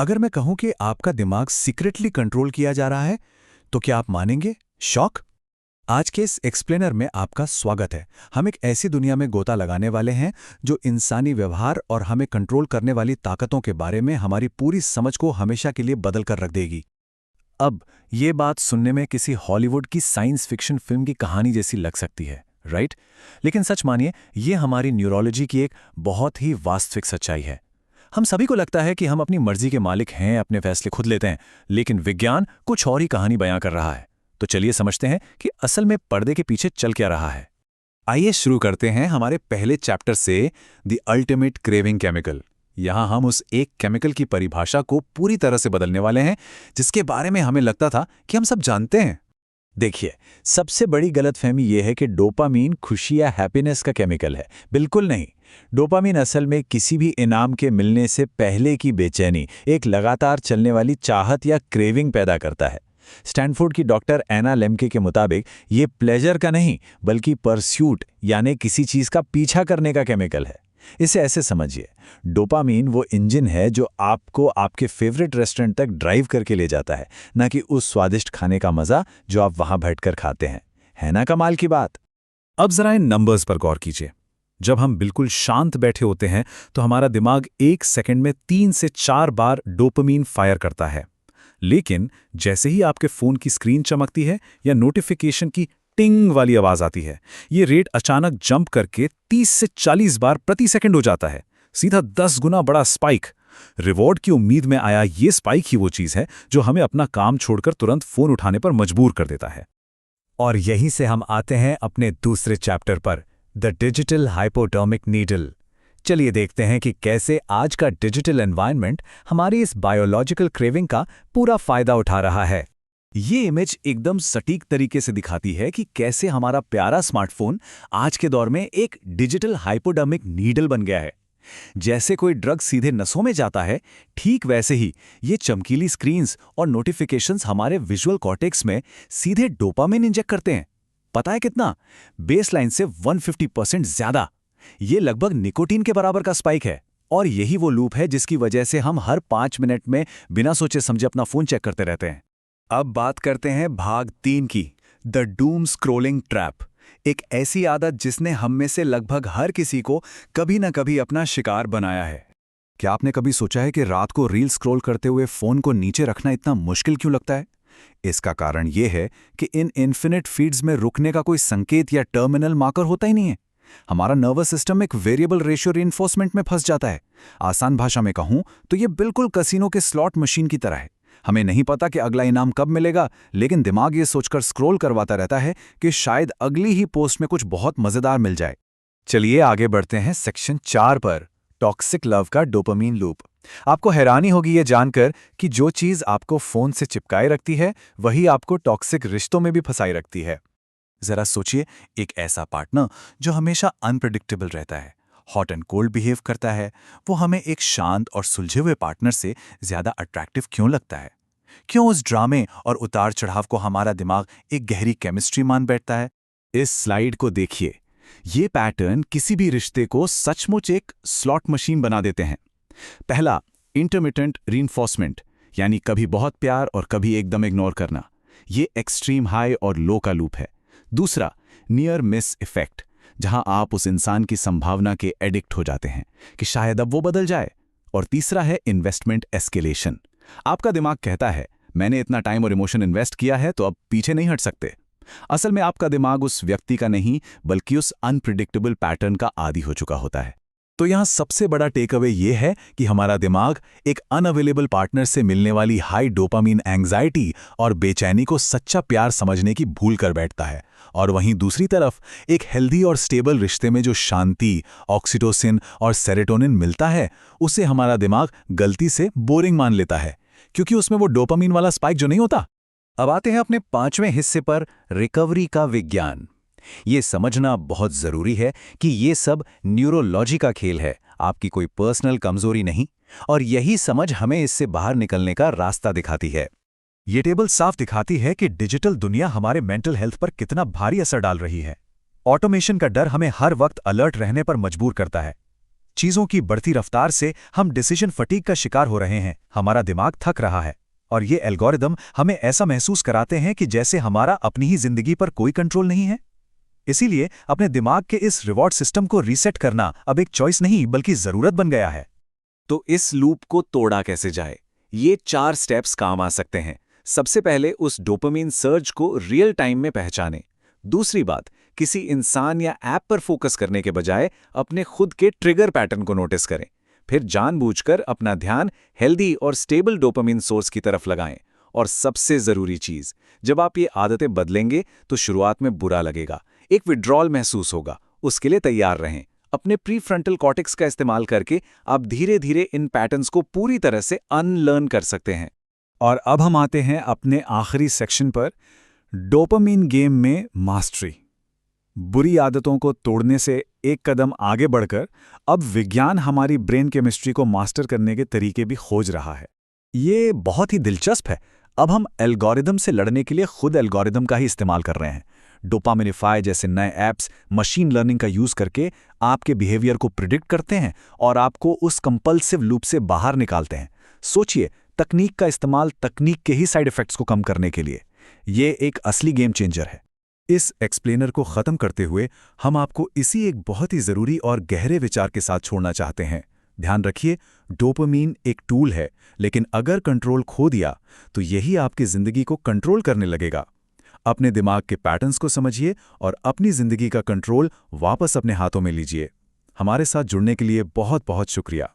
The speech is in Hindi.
अगर मैं कहूं कि आपका दिमाग सीक्रेटली कंट्रोल किया जा रहा है, तो क्या आप मानेंगे? शॉक? आज के इस एक्सप्लेनर में आपका स्वागत है। हम एक ऐसी दुनिया में गोता लगाने वाले हैं जो इंसानी व्यवहार और हमें कंट्रोल करने वाली ताकतों के बारे में हमारी पूरी समझ को हमेशा के लिए बदल कर रख देगी। अब ये बात सुनने में किसी हॉलीवुड की साइंस फिक्शन फिल्म की कहानी जैसी लग सकती है, राइट? लेकिन सच मानिए, ये हमारी न्यूरोलॉजी की एक बहुत ही वास्तविक सच्चाई है। हम सभी को लगता है कि हम अपनी मर्जी के मालिक हैं, अपने फैसले खुद लेते हैं, लेकिन विज्ञान कुछ और ही कहानी बयां कर रहा है। तो चलिए समझते हैं कि असल में पर्दे के पीछे चल क्या रहा है। आइए शुरू करते हैं हमारे पहले चैप्टर से, द अल्टीमेट क्रेविंग केमिकल। यहाँ हम उस एक केमिकल की परिभाषा को पूरी तरह से बदलने वाले हैं, जिसके बारे में हमें लगता था कि हम सब जानते हैं। देखिए, सबसे बड़ी गलतफहमी यह है कि डोपामीन खुशी या हैप्पीनेस का केमिकल है। बिल्कुल नहीं। डोपामीन असल में किसी भी इनाम के मिलने से पहले की बेचैनी, एक लगातार चलने वाली चाहत या क्रेविंग पैदा करता है। स्टैनफोर्ड की डॉक्टर एना लेम्के के मुताबिक ये प्लेजर का नहीं, बल्कि परस्यूट यानी किसी चीज का पीछा करने का केमिकल है। इसे ऐसे समझिए, डोपामीन वो इंजन है जो आपको आपके फेवरेट रेस्टोरेंट तक ड्राइव करके ले जाता है, न कि उस स्वादिष्ट खाने का मजा जो आप वहां बैठकर खाते हैं। है ना कमाल की बात? अब जरा इन नंबर्स पर गौर कीजिए। जब हम बिल्कुल शांत बैठे होते हैं तो हमारा दिमाग 1 सेकंड में 3 से 4 बार डोपामीन फायर करता है। लेकिन जैसे ही आपके फोन की स्क्रीन चमकती है या नोटिफिकेशन की टिंग वाली आवाज आती है, ये रेट अचानक जंप करके 30 से 40 बार प्रति सेकंड हो जाता है। सीधा 10 गुना बड़ा स्पाइक। रिवॉर्ड की उम्मीद में आया ये स्पाइक ही वो चीज है जो हमें अपना काम छोड़कर तुरंत फोन उठाने पर मजबूर कर देता है। और यहीं से हम आते हैं अपने दूसरे चैप्टर पर, द डिजिटल हाइपोटर्मिक नीडल। चलिए देखते हैं कि कैसे आज का डिजिटल एनवायरनमेंट हमारी इस बायोलॉजिकल क्रेविंग का पूरा फायदा उठा रहा है। ये इमेज एकदम सटीक तरीके से दिखाती है कि कैसे हमारा प्यारा स्मार्टफोन आज के दौर में एक डिजिटल हाइपोडर्मिक नीडल बन गया है। जैसे कोई ड्रग सीधे नसों में जाता है, ठीक वैसे ही ये चमकीली स्क्रीन्स और नोटिफिकेशंस हमारे विजुअल कॉर्टेक्स में सीधे डोपामिन इंजेक्ट करते हैं। पता है कितना? बेसलाइन से 150% ज्यादा। ये लगभग निकोटीन के बराबर का स्पाइक है। और यही वो लूप है जिसकी वजह से हम हर 5 मिनट में बिना सोचे समझे अपना फोन चेक करते रहते हैं। अब बात करते हैं भाग 3 की, द डूम स्क्रोलिंग ट्रैप। एक ऐसी आदत जिसने हम में से लगभग हर किसी को कभी न कभी अपना शिकार बनाया है। क्या आपने कभी सोचा है कि रात को रील स्क्रॉल करते हुए फोन को नीचे रखना इतना मुश्किल क्यों लगता है? इसका कारण यह है कि इन इन्फिनिट फीड्स में रुकने का कोई संकेत या टर्मिनल मार्कर होता ही नहीं है। हमारा नर्वस सिस्टम एक वेरिएबल रेशियो रीइंफोर्समेंट में फंस जाता है। आसान भाषा में कहूं तो ये बिल्कुल कसीनो के स्लॉट मशीन की तरह है। हमें नहीं पता कि अगला इनाम कब मिलेगा, लेकिन दिमाग ये सोचकर स्क्रॉल करवाता रहता है कि शायद अगली ही पोस्ट में कुछ बहुत मजेदार मिल जाए। चलिए आगे बढ़ते हैं सेक्शन 4 पर, टॉक्सिक लव का डोपामीन लूप। आपको हैरानी होगी ये जानकर कि जो चीज आपको फोन से चिपकाए रखती है, वही आपको टॉक्सिक रिश्तों में भी फंसाई रखती है। जरा सोचिए, एक ऐसा पार्टनर जो हमेशा अनप्रेडिक्टेबल रहता है, हॉट एंड कोल्ड बिहेव करता है, वो हमें एक शांत और सुलझे हुए पार्टनर से ज्यादा अट्रैक्टिव क्यों लगता है? क्यों उस ड्रामे और उतार चढ़ाव को हमारा दिमाग एक गहरी केमिस्ट्री मान बैठता है? इस स्लाइड को देखिए। ये पैटर्न किसी भी रिश्ते को सचमुच एक स्लॉट मशीन बना देते हैं। पहला, इंटरमिटेंट रीइंफोर्समेंट, यानी कभी बहुत प्यार और कभी एकदम इग्नोर करना। ये एक्सट्रीम हाई और लो का लूप है। दूसरा, नियर मिस इफेक्ट, जहां आप उस इंसान की संभावना के एडिक्ट हो जाते हैं कि शायद अब वो बदल जाए। और तीसरा है इन्वेस्टमेंट एस्केलेशन। आपका दिमाग कहता है, मैंने इतना टाइम और इमोशन इन्वेस्ट किया है तो अब पीछे नहीं हट सकते। असल में आपका दिमाग उस व्यक्ति का नहीं, बल्कि उस अनप्रिडिक्टेबल पैटर्न का आदी हो चुका होता है। तो यहाँ सबसे बड़ा टेक अवे ये है कि हमारा दिमाग एक अनअवेलेबल पार्टनर से मिलने वाली हाई डोपामीन एंग्जाइटी और बेचैनी को सच्चा प्यार समझने की भूल कर बैठता है। और वहीं दूसरी तरफ एक हेल्दी और स्टेबल रिश्ते में जो शांति, ऑक्सीटोसिन और सेरोटोनिन मिलता है, उसे हमारा दिमाग गलती से बोरिंग मान लेता है, क्योंकि उसमें वो डोपामीन वाला स्पाइक जो नहीं होता। अब आते हैं अपने 5वें हिस्से पर, रिकवरी का विज्ञान। ये समझना बहुत जरूरी है कि ये सब न्यूरोलॉजी का खेल है, आपकी कोई पर्सनल कमजोरी नहीं। और यही समझ हमें इससे बाहर निकलने का रास्ता दिखाती है। ये टेबल साफ दिखाती है कि डिजिटल दुनिया हमारे मेंटल हेल्थ पर कितना भारी असर डाल रही है। ऑटोमेशन का डर हमें हर वक्त अलर्ट रहने पर मजबूर करता है। चीज़ों की बढ़ती रफ्तार से हम डिसीजन फटीग का शिकार हो रहे हैं, हमारा दिमाग थक रहा है। और ये एल्गोरिदम हमें ऐसा महसूस कराते हैं कि जैसे हमारा अपनी ही जिंदगी पर कोई कंट्रोल नहीं है। इसीलिए अपने दिमाग के इस रिवॉर्ड सिस्टम को रीसेट करना अब एक चॉइस नहीं बल्कि ज़रूरत बन गया है। तो इस लूप को तोड़ा कैसे जाए? ये 4 स्टेप्स काम आ सकते हैं। सबसे पहले उस डोपामिन सर्ज को रियल टाइम में पहचानें। दूसरी बात, किसी इंसान या ऐप पर फोकस करने के बजाय अपने खुद के ट्रिगर पैटर्न को नोटिस करें। फिर जानबूझकर अपना ध्यान हेल्दी और स्टेबल डोपामिन सोर्स की तरफ लगाएं। और सबसे ज़रूरी चीज़, जब आप ये आदतें बदलेंगे तो शुरुआत में बुरा लगेगा, एक विड्रॉल महसूस होगा। उसके लिए तैयार रहें। अपने प्रीफ्रंटल कॉर्टेक्स का इस्तेमाल करके आप धीरे धीरे इन पैटर्न्स को पूरी तरह से अनलर्न कर सकते हैं। और अब हम आते हैं अपने आखिरी सेक्शन पर, डोपामिन गेम में मास्टरी। बुरी आदतों को तोड़ने से एक कदम आगे बढ़कर अब विज्ञान हमारी ब्रेन केमिस्ट्री को मास्टर करने के तरीके भी खोज रहा है। ये बहुत ही दिलचस्प है। अब हम एल्गोरिदम से लड़ने के लिए खुद एल्गोरिदम का ही इस्तेमाल कर रहे हैं। डोपामिनिफाई जैसे नए ऐप्स मशीन लर्निंग का यूज करके आपके बिहेवियर को प्रिडिक्ट करते हैं और आपको उस कंपल्सिव लूप से बाहर निकालते हैं। सोचिए, तकनीक का इस्तेमाल तकनीक के ही साइड इफेक्ट्स को कम करने के लिए। ये एक असली गेम चेंजर है। इस एक्सप्लेनर को खत्म करते हुए हम आपको इसी एक बहुत ही जरूरी और गहरे विचार के साथ छोड़ना चाहते हैं। ध्यान रखिए, डोपामीन एक टूल है, लेकिन अगर कंट्रोल खो दिया तो यही आपकी जिंदगी को कंट्रोल करने लगेगा। अपने दिमाग के पैटर्न्स को समझिए और अपनी जिंदगी का कंट्रोल वापस अपने हाथों में लीजिए। हमारे साथ जुड़ने के लिए बहुत बहुत शुक्रिया।